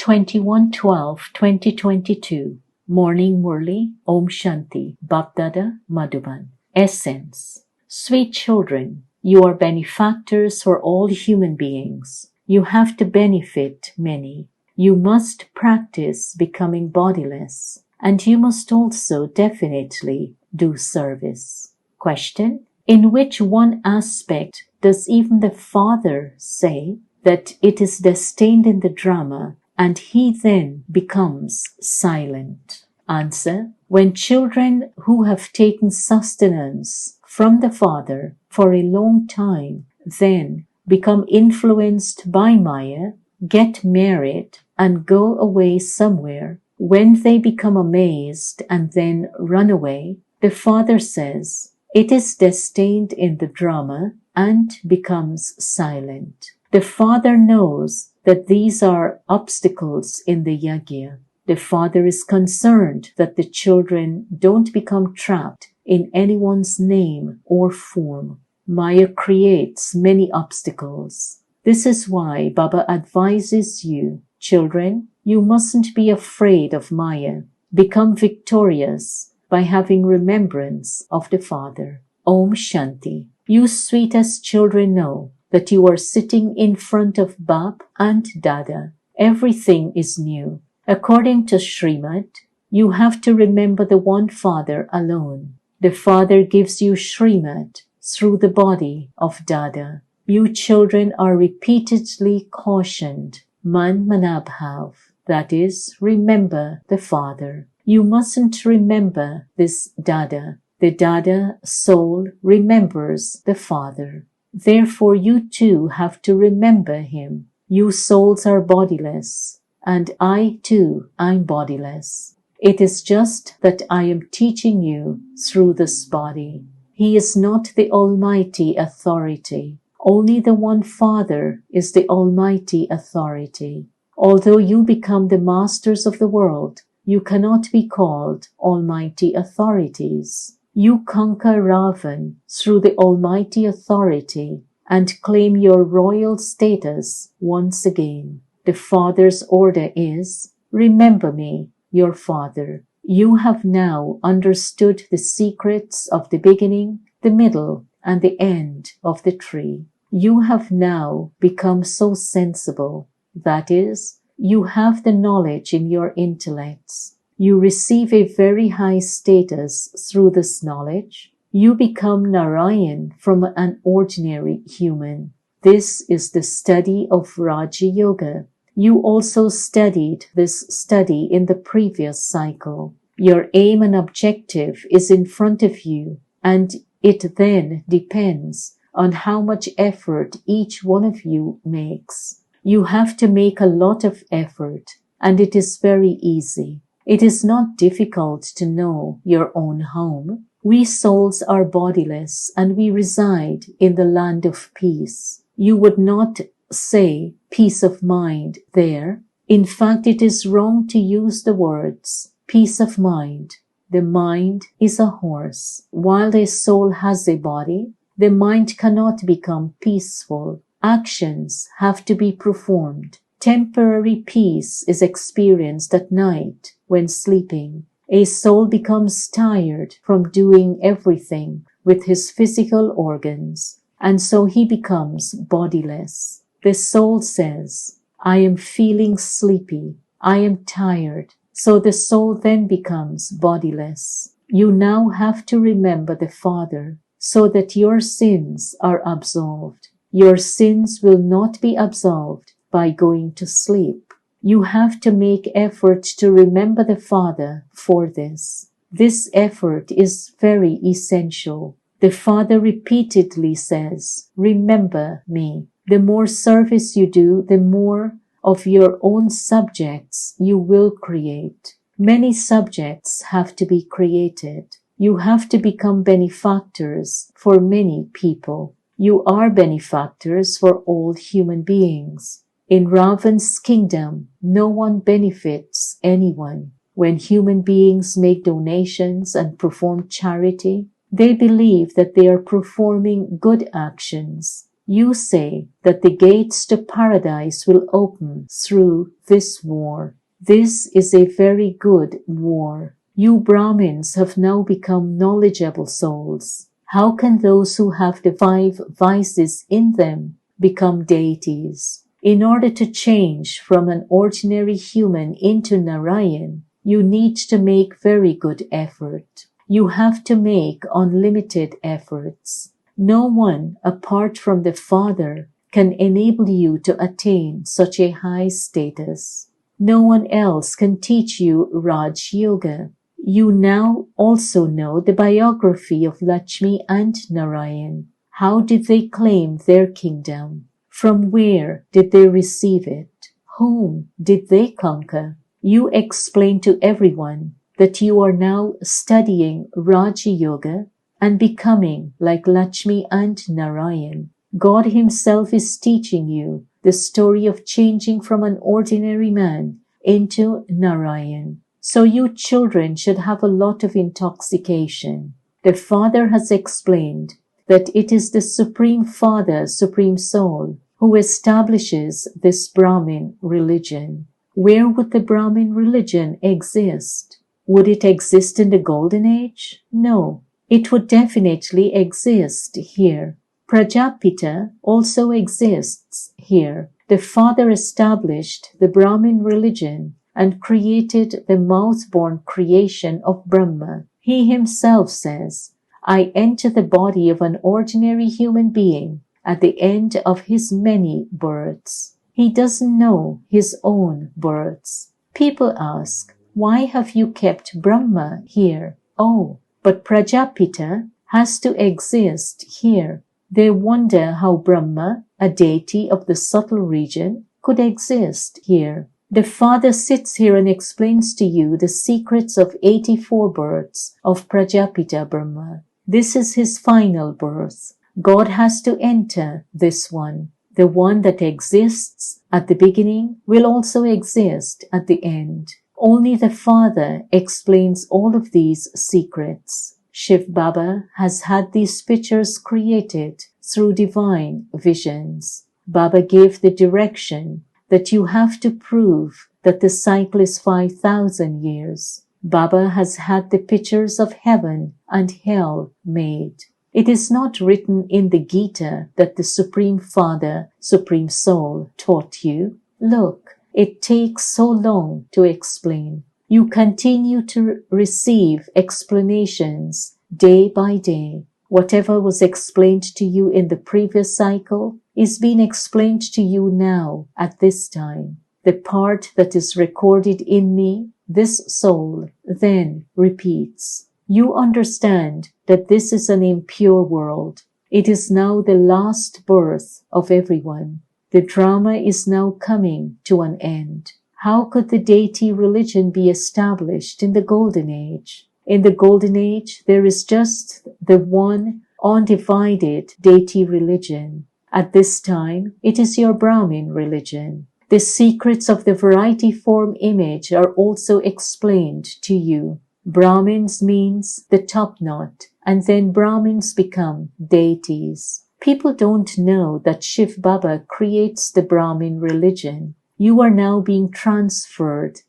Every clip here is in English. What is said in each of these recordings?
21/12/2022. Morning Murli, Om Shanti, Bapdada, Madhuban. Essence. Sweet children, you are benefactors for all human beings. You have to benefit many. You must practice becoming bodiless, and you must also definitely do service. Question. In which one aspect does even the Father say that it is destined in the drama and he then becomes silent? Answer. When children who have taken sustenance from the Father for a long time then become influenced by Maya, get married, and go away somewhere, when they become amazed and then run away, the Father says, it is destined in the drama and becomes silent. The Father knows that these are obstacles in the yajna. The Father is concerned that the children don't become trapped in anyone's name or form. Maya creates many obstacles. This is why Baba advises you, children, you mustn't be afraid of Maya. Become victorious by having remembrance of the Father. Om Shanti. You sweetest children know that you are sitting in front of Bap and Dada. Everything is new. According to Srimad, you have to remember the one Father alone. The Father gives you Srimad through the body of Dada. You children are repeatedly cautioned, Man Manabhav, that is, remember the Father. You mustn't remember this Dada. The Dada soul remembers the Father. Therefore you too have to remember him. You souls are bodiless, and I too am bodiless. It is just that I am teaching you through this body. He is not the Almighty Authority. Only the one Father is the Almighty Authority. Although you become the masters of the world, you cannot be called Almighty Authorities. You conquer Ravan through the Almighty Authority and claim your royal status once again. The Father's order is, remember me, your Father. You have now understood the secrets of the beginning, the middle, and the end of the tree. You have now become so sensible. That is, you have the knowledge in your intellects. You receive a very high status through this knowledge. You become Narayan from an ordinary human. This is the study of Raja Yoga. You also studied this study in the previous cycle. Your aim and objective is in front of you, and it then depends on how much effort each one of you makes. You have to make a lot of effort, and it is very easy. It is not difficult to know your own home. We souls are bodiless and we reside in the land of peace. You would not say peace of mind there. In fact, it is wrong to use the words peace of mind. The mind is a horse. While a soul has a body, the mind cannot become peaceful. Actions have to be performed. Temporary peace is experienced at night when sleeping. A soul becomes tired from doing everything with his physical organs, and so he becomes bodiless. The soul says, I am feeling sleepy. I am tired. So the soul then becomes bodiless. You now have to remember the Father so that your sins are absolved. Your sins will not be absolved by going to sleep. You have to make effort to remember the Father for this. This effort is very essential. The Father repeatedly says, remember me. The more service you do, the more of your own subjects you will create. Many subjects have to be created. You have to become benefactors for many people. You are benefactors for all human beings. In Ravan's kingdom, no one benefits anyone. When human beings make donations and perform charity, they believe that they are performing good actions. You say that the gates to paradise will open through this war. This is a very good war. You Brahmins have now become knowledgeable souls. How can those who have the 5 vices in them become deities? In order to change from an ordinary human into Narayan, you need to make very good effort. You have to make unlimited efforts. No one, apart from the Father, can enable you to attain such a high status. No one else can teach you Raj Yoga. You now also know the biography of Lakshmi and Narayan. How did they claim their kingdom? From where did they receive it? Whom did they conquer? You explain to everyone that you are now studying Raja Yoga and becoming like Lakshmi and Narayan. God himself is teaching you the story of changing from an ordinary man into Narayan. So you children should have a lot of intoxication. The Father has explained that it is the Supreme Father, Supreme Soul, who establishes this Brahmin religion. Where would the Brahmin religion exist? Would it exist in the Golden Age? No, it would definitely exist here. Prajapita also exists here. The Father established the Brahmin religion and created the mouth-born creation of Brahma. He himself says, I enter the body of an ordinary human being at the end of his many births. He doesn't know his own births. People ask, why have you kept Brahma here? Oh, but Prajapita has to exist here. They wonder how Brahma, a deity of the subtle region, could exist here. The Father sits here and explains to you the secrets of 84 births of Prajapita Brahma. This is his final birth. God has to enter this one. The one that exists at the beginning will also exist at the end. Only the Father explains all of these secrets. Shiv Baba has had these pictures created through divine visions. Baba gave the direction that you have to prove that the cycle is 5,000 years. Baba has had the pictures of heaven and hell made. It is not written in the Gita that the Supreme Father, Supreme Soul taught you. Look, it takes so long to explain. You continue to receive explanations day by day. Whatever was explained to you in the previous cycle is being explained to you now at this time. The part that is recorded in me, this soul, then repeats. You understand that this is an impure world. It is now the last birth of everyone. The drama is now coming to an end. How could the deity religion be established in the Golden Age? In the Golden Age, there is just the one undivided deity religion. At this time, it is your Brahmin religion. The secrets of the variety form image are also explained to you. Brahmins means the top knot, and then Brahmins become deities. People don't know that Shiv Baba creates the Brahmin religion. You are now being transferred,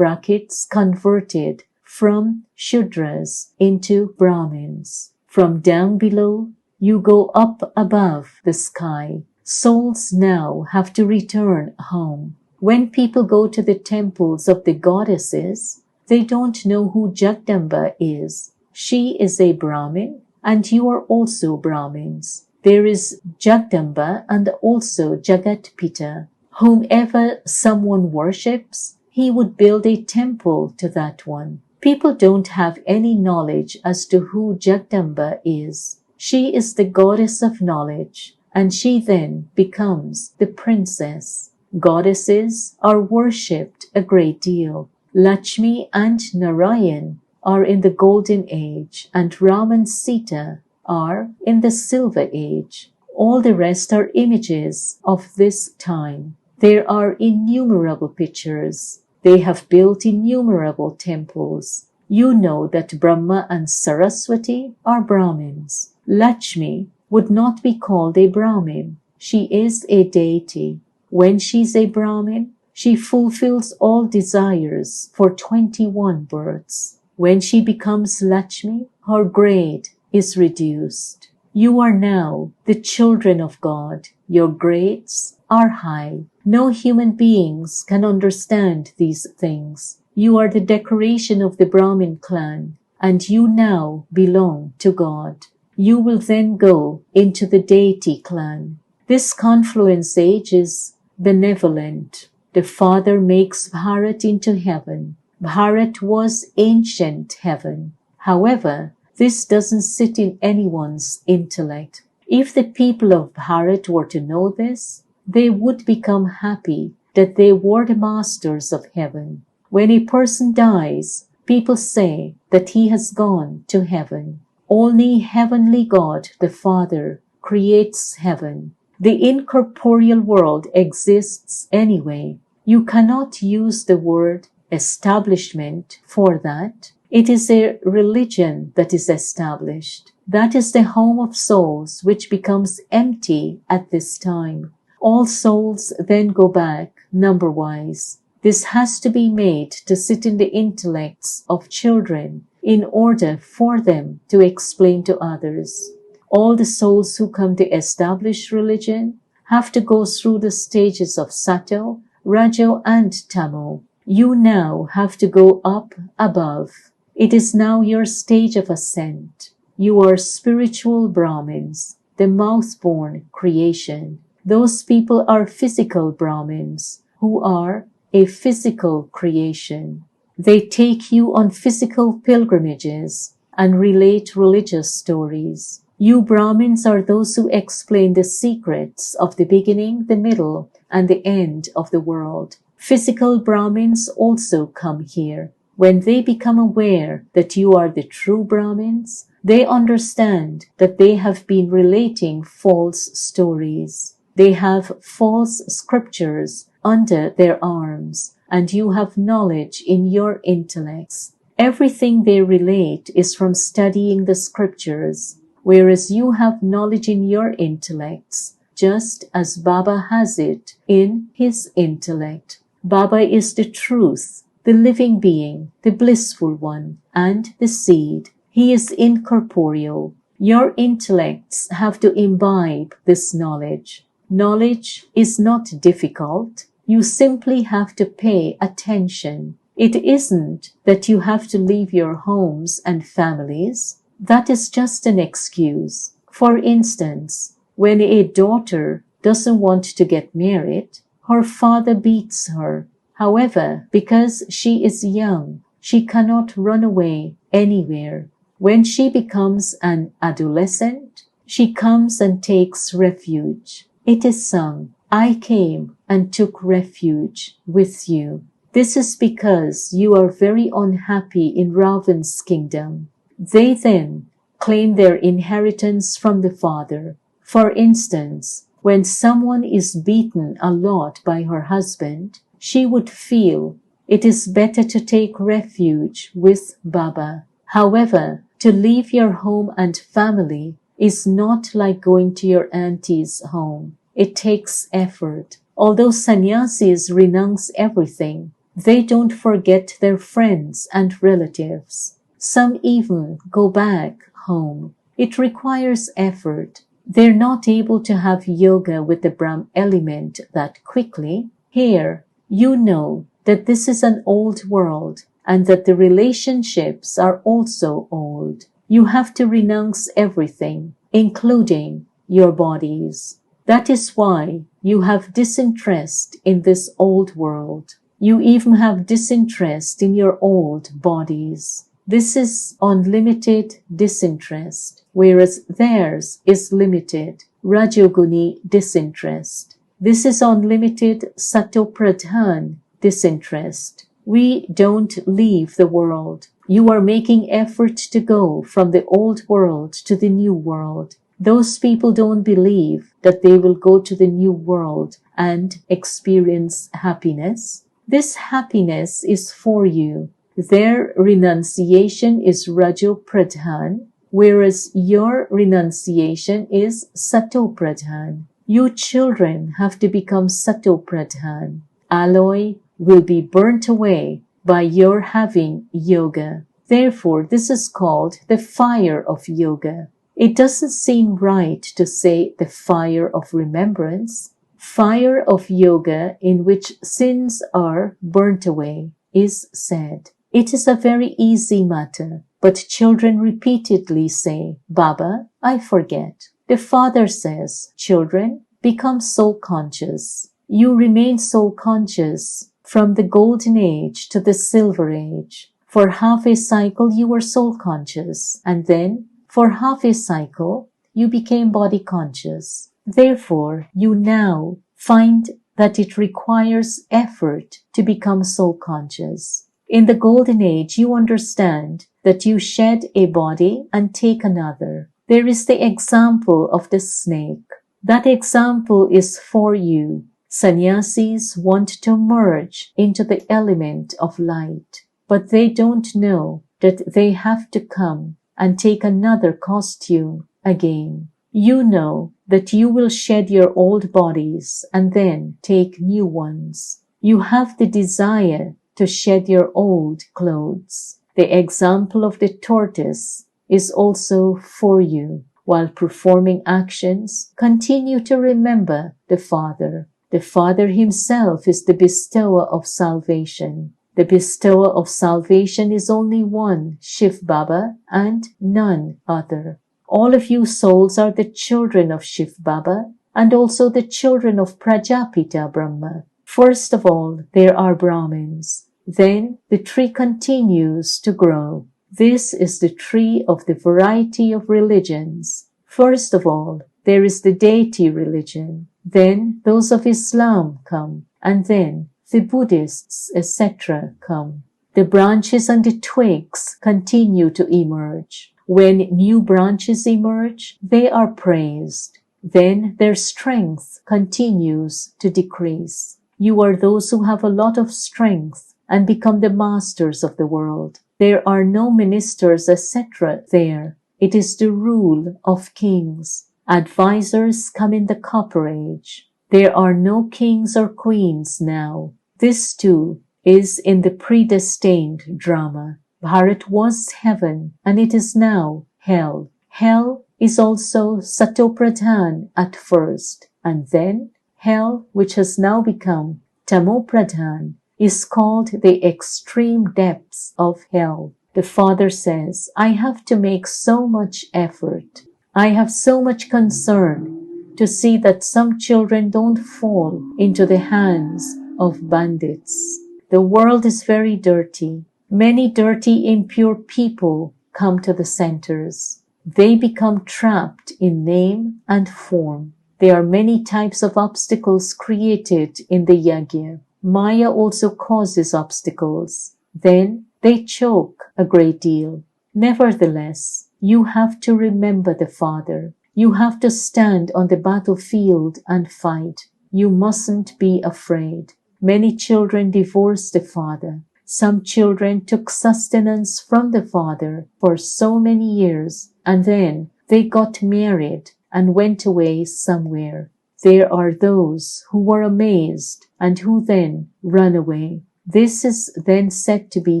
converted, from Shudras into Brahmins. From down below, you go up above the sky. Souls now have to return home. When people go to the temples of the goddesses, they don't know who Jagdamba is. She is a Brahmin, and you are also Brahmins. There is Jagdamba and also Jagatpita. Whomever someone worships, he would build a temple to that one. People don't have any knowledge as to who Jagdamba is. She is the goddess of knowledge, and she then becomes the princess. Goddesses are worshipped a great deal. Lakshmi and Narayan are in the Golden Age, and Ram and Sita are in the Silver Age. All the rest are images of this time. There are innumerable pictures. They have built innumerable temples. You know that Brahma and Saraswati are Brahmins. Lakshmi would not be called a Brahmin. she is a deity. When she's a Brahmin, she fulfills all desires for 21 births. When she becomes Lakshmi, her grade is reduced. You are now the children of God. Your grades are high. No human beings can understand these things. You are the decoration of the Brahmin clan, and you now belong to God. You will then go into the deity clan. This confluence age is benevolent. The Father makes Bharat into heaven. Bharat was ancient heaven. However, this doesn't sit in anyone's intellect. If the people of Bharat were to know this, they would become happy that they were the masters of heaven. When a person dies, people say that he has gone to heaven. Only heavenly God, the Father, creates heaven. The incorporeal world exists anyway. You cannot use the word establishment for that. It is a religion that is established. That is the home of souls which becomes empty at this time. All souls then go back number-wise. This has to be made to sit in the intellects of children in order for them to explain to others. All the souls who come to establish religion have to go through the stages of Sato, Rajo, and Tamo. You now have to go up above. It is now your stage of ascent. You are spiritual Brahmins, the mouth-born creation. Those people are physical Brahmins, who are a physical creation. They take you on physical pilgrimages and relate religious stories. You Brahmins are those who explain the secrets of the beginning, the middle, and the end of the world. Physical Brahmins also come here. When they become aware that you are the true Brahmins, they understand that they have been relating false stories. They have false scriptures under their arms, and you have knowledge in your intellects. Everything they relate is from studying the scriptures, whereas you have knowledge in your intellects, just as Baba has it in his intellect. Baba is the truth, the living being, the blissful one, and the seed. He is incorporeal. Your intellects have to imbibe this knowledge. Knowledge is not difficult. You simply have to pay attention. It isn't that you have to leave your homes and families. That is just an excuse. For instance, when a daughter doesn't want to get married, her father beats her. However, because she is young, she cannot run away anywhere. When she becomes an adolescent, she comes and takes refuge. It is sung, I came and took refuge with you. This is because you are very unhappy in Ravan's kingdom. They then claim their inheritance from the father. For instance, when someone is beaten a lot by her husband, she would feel it is better to take refuge with Baba. However, to leave your home and family is not like going to your auntie's home. It takes effort. Although sannyasis renounce everything, they don't forget their friends and relatives. Some even go back home. It requires effort. They're not able to have yoga with the Brahm element that quickly. Here, you know that this is an old world and that the relationships are also old. You have to renounce everything, including your bodies. That is why you have disinterest in this old world. You even have disinterest in your old bodies. This is unlimited disinterest, whereas theirs is limited, Rajoguni disinterest. This is unlimited Satopradhan disinterest. We don't leave the world. You are making effort to go from the old world to the new world. Those people don't believe that they will go to the new world and experience happiness. This happiness is for you. Their renunciation is Rajo Pradhan, whereas your renunciation is Sato Pradhan. You children have to become Satopradhan. Alloy will be burnt away by your having yoga. Therefore, this is called the fire of yoga. It doesn't seem right to say the fire of remembrance. Fire of yoga in which sins are burnt away is said. It is a very easy matter, but children repeatedly say, Baba, I forget. The father says, children, become soul conscious. You remain soul conscious from the golden age to the silver age. For half a cycle you were soul conscious, and then for half a cycle you became body conscious. Therefore, you now find that it requires effort to become soul conscious. In the golden age, you understand that you shed a body and take another. There is the example of the snake. That example is for you. Sannyasis want to merge into the element of light, but they don't know that they have to come and take another costume again. You know that you will shed your old bodies and then take new ones. You have the desire to shed your old clothes. The example of the tortoise is also for you. While performing actions, continue to remember the Father. The Father himself is the bestower of salvation. The bestower of salvation is only one, Shiv Baba, and none other. All of you souls are the children of Shiv Baba and also the children of Prajapita Brahma. First of all, there are Brahmins. Then the tree continues to grow. This is the tree of the variety of religions. First of all, there is the deity religion. Then those of Islam come, and then the Buddhists, etc. come. The branches and the twigs continue to emerge. When new branches emerge, they are praised. Then their strength continues to decrease. You are those who have a lot of strength and become the masters of the world. There are no ministers, etc. there. It is the rule of kings. Advisors come in the Copper Age. There are no kings or queens now. This too is in the predestined drama. Bharat was heaven and it is now hell. Hell is also Satopradhan at first, and then hell, which has now become Tamopradhan, is called the extreme depths of hell. The Father says, I have to make so much effort. I have so much concern to see that some children don't fall into the hands of bandits. The world is very dirty. Many dirty, impure people come to the centers. They become trapped in name and form. There are many types of obstacles created in the yajna. Maya also causes obstacles. Then they choke a great deal. Nevertheless, you have to remember the Father. You have to stand on the battlefield and fight. You mustn't be afraid. Many children divorced the Father. Some children took sustenance from the Father for so many years, and then they got married and went away somewhere. There are those who were amazed and who then run away. This is then said to be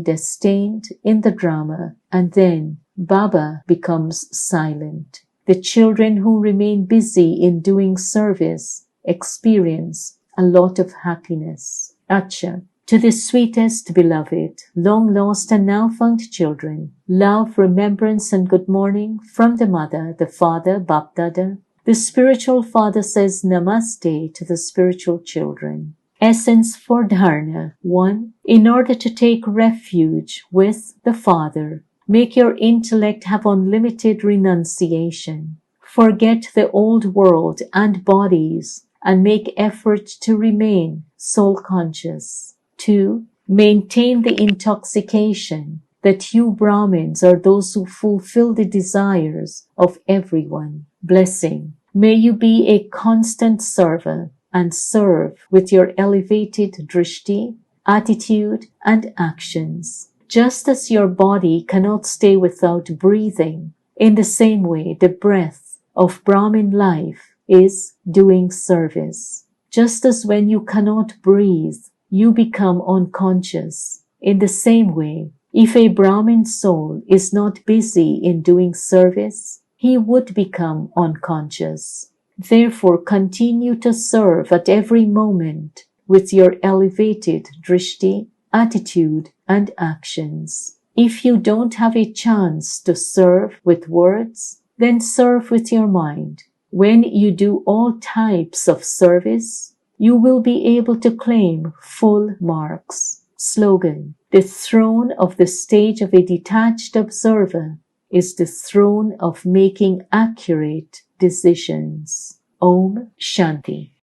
destined in the drama, and then Baba becomes silent. The children who remain busy in doing service experience a lot of happiness. Acha. To the sweetest beloved, long lost and now found children, love, remembrance and good morning from the Mother, the Father, Bapdada. The spiritual father says Namaste to the spiritual children. Essence for Dharna. 1. In order to take refuge with the Father, make your intellect have unlimited renunciation. Forget the old world and bodies and make effort to remain soul conscious. 2. Maintain the intoxication that you Brahmins are those who fulfill the desires of everyone. Blessing. May you be a constant server and serve with your elevated drishti, attitude and actions. Just as your body cannot stay without breathing, in the same way the breath of Brahmin life is doing service. Just as when you cannot breathe, you become unconscious. In the same way, if a Brahmin soul is not busy in doing service, he would become unconscious. Therefore, continue to serve at every moment with your elevated drishti, attitude, and actions. If you don't have a chance to serve with words, then serve with your mind. When you do all types of service, you will be able to claim full marks. Slogan: the throne of the stage of a detached observer is the throne of making accurate decisions. Om Shanti.